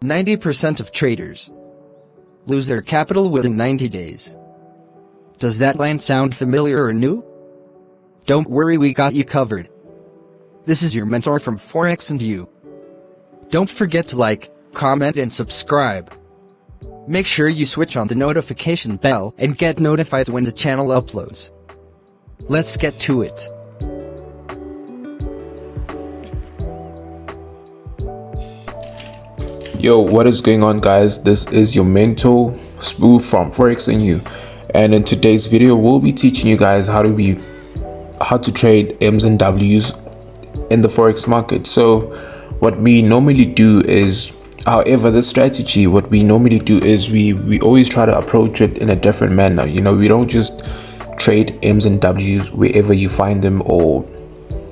90% of traders lose their capital within 90 days. Does that line sound familiar or new? Don't worry, we got you covered. This is your mentor from FOREX&YOU. Don't forget to like, comment and subscribe. Make sure you switch on the notification bell and get notified when the channel uploads. Let's get to it. Yo, what is going on, guys? This is your mentor Spoo from FOREX&YOU, and in today's video we'll be teaching you guys how to trade M's and W's in the forex market. So what we normally do is, however, the strategy, what we normally do is we always try to approach it in a different manner. You know, we don't just trade M's and W's wherever you find them, or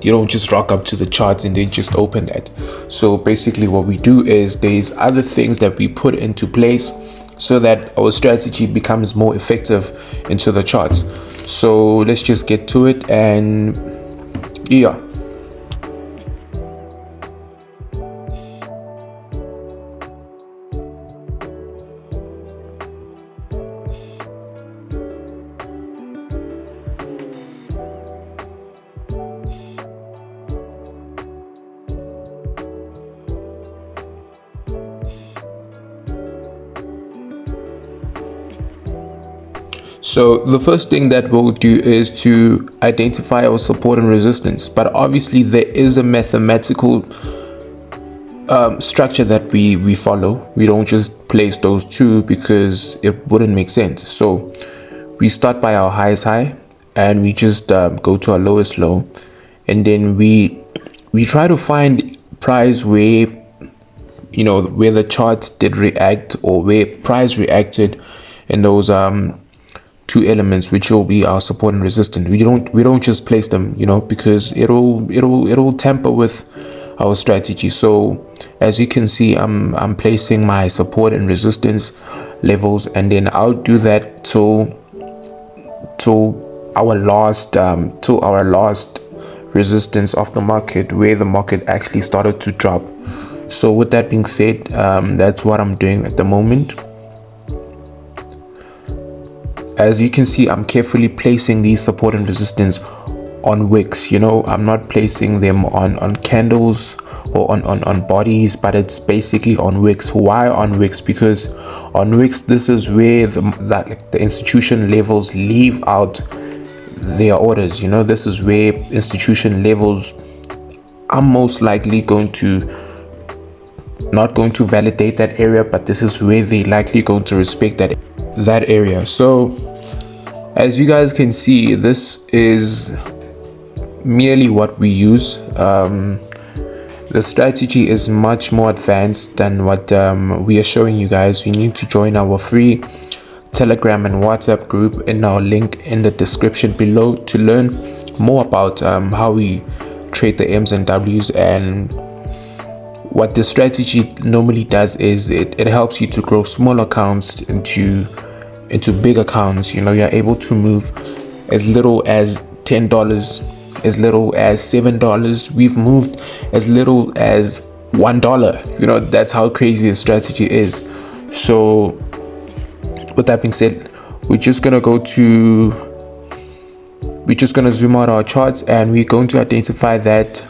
you don't just rock up to the charts and then just open that. So basically what we do is there's other things that we put into place so that our strategy becomes more effective into the charts. So let's just get to it, and yeah. So the first thing that we'll do is to identify our support and resistance, but obviously there is a mathematical structure that we follow. We don't just place those two because it wouldn't make sense. So we start by our highest high and we just go to our lowest low, and then we try to find price where, you know, where the chart did react, or where price reacted in those two elements, which will be our support and resistance. We don't just place them, you know, because it'll tamper with our strategy. So as you can see, I'm placing my support and resistance levels, and then I'll do that till our last resistance of the market, where the market actually started to drop. So with that being said, that's what I'm doing at the moment. As you can see, I'm carefully placing these support and resistance on wicks. You know, I'm not placing them on candles or on bodies, but it's basically on wicks. Why on wicks? Because on wicks, this is where the institution levels leave out their orders. You know, this is where institution levels are most likely not going to validate that area, but this is where they're likely going to respect that area. So as you guys can see, this is merely what we use. The strategy is much more advanced than what we are showing you guys. You need to join our free Telegram and WhatsApp group in our link in the description below to learn more about how we trade the M's and W's. And what the strategy normally does is it helps you to grow small accounts into big accounts. You know, you're able to move as little as $10, as little as $7. We've moved as little as $1. You know, that's how crazy the strategy is. So with that being said, we're just gonna zoom out our charts, and we're going to identify that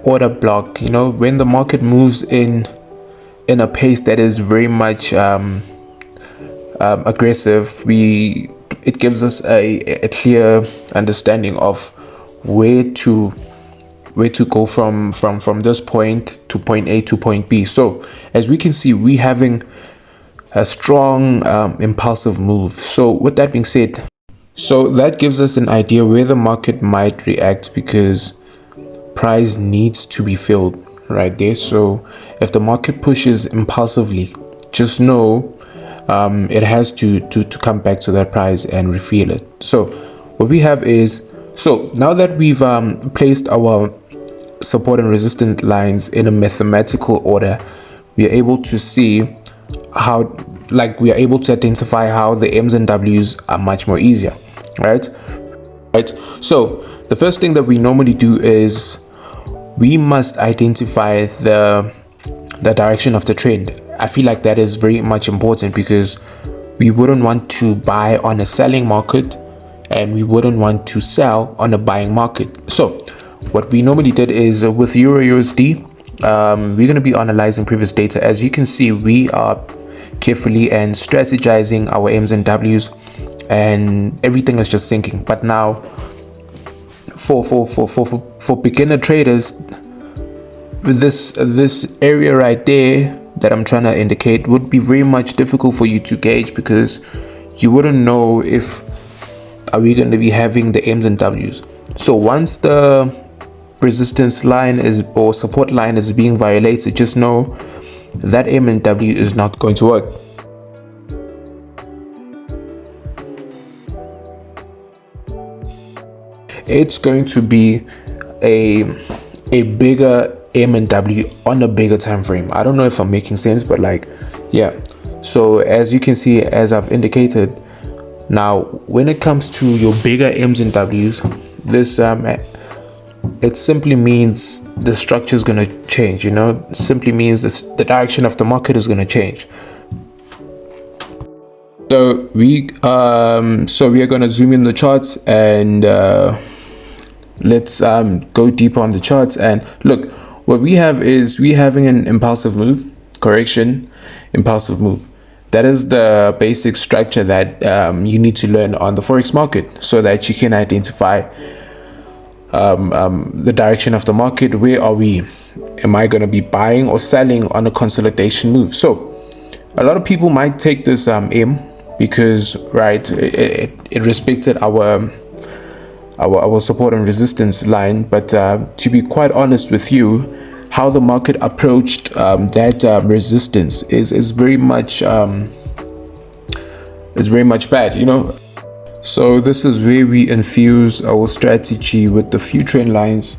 order block. You know, when the market moves in a pace that is very much aggressive, it gives us a clear understanding of where to go from this point to point A to point B. So as we can see, we're having a strong impulsive move. So with that being said, so that gives us an idea where the market might react, because price needs to be filled right there. So if the market pushes impulsively, just know it has to come back to that price and refill it. So what we have is, so now that we've placed our support and resistance lines in a mathematical order, we are able to see how, we are able to identify how the M's and W's are much more easier, right? So the first thing that we normally do is we must identify the direction of the trend. I feel like that is very much important, because we wouldn't want to buy on a selling market and we wouldn't want to sell on a buying market. So what we normally did is, with Euro USD, we're going to be analyzing previous data. As you can see, we are carefully and strategizing our M's and W's, and everything is just syncing. But now for beginner traders, with this area right there that I'm trying to indicate would be very much difficult for you to gauge, because you wouldn't know if are we going to be having the M's and W's. So once the resistance line or support line is being violated, just know that M and W is not going to work. It's going to be a bigger M and W on a bigger time frame. I don't know if I'm making sense, but like, yeah. So as you can see, as I've indicated, now when it comes to your bigger M's and W's, this it simply means the structure is going to change. You know, it simply means the direction of the market is going to change. So we are going to zoom in the charts, and let's go deeper on the charts. And look, what we have is we're having an impulsive move, correction, impulsive move. That is the basic structure that you need to learn on the forex market, so that you can identify the direction of the market. Where are we? Am I going to be buying or selling on a consolidation move? So a lot of people might take this M, because right, it respected our support and resistance line. But to be quite honest with you, how the market approached that resistance is very much bad, you know. So this is where we infuse our strategy with the few trend lines,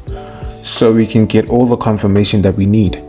so we can get all the confirmation that we need.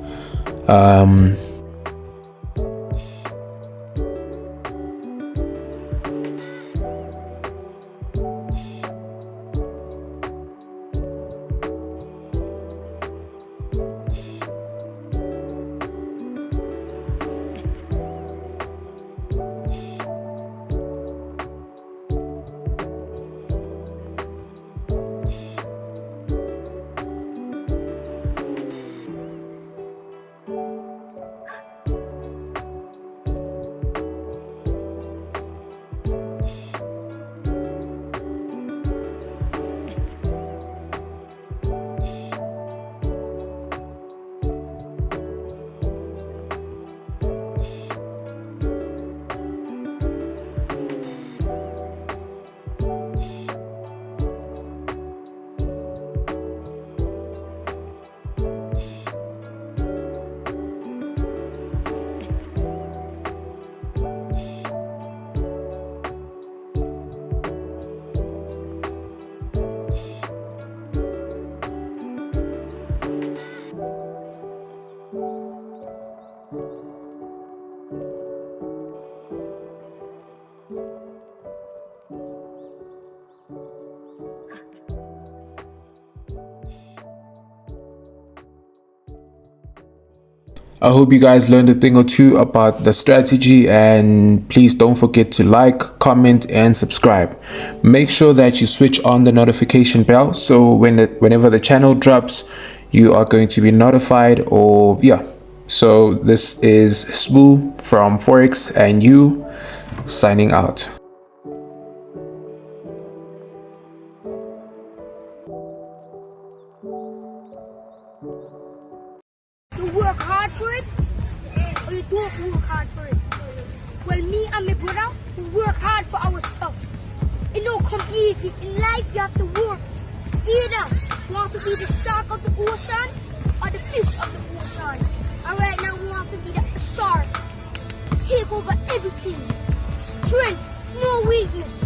I hope you guys learned a thing or two about the strategy, and please don't forget to like, comment, and subscribe. Make sure that you switch on the notification bell, so whenever the channel drops, you are going to be notified. Or yeah. So this is Sbu from Forex and You, signing out. You work hard for it, or you don't work hard for it. Well, me and my brother, we work hard for our stuff. It don't come easy. In life, you have to work. Either you want to be the shark of the ocean or the fish of the ocean. And right now, we want to be the shark. Take over everything. Strength, no weakness.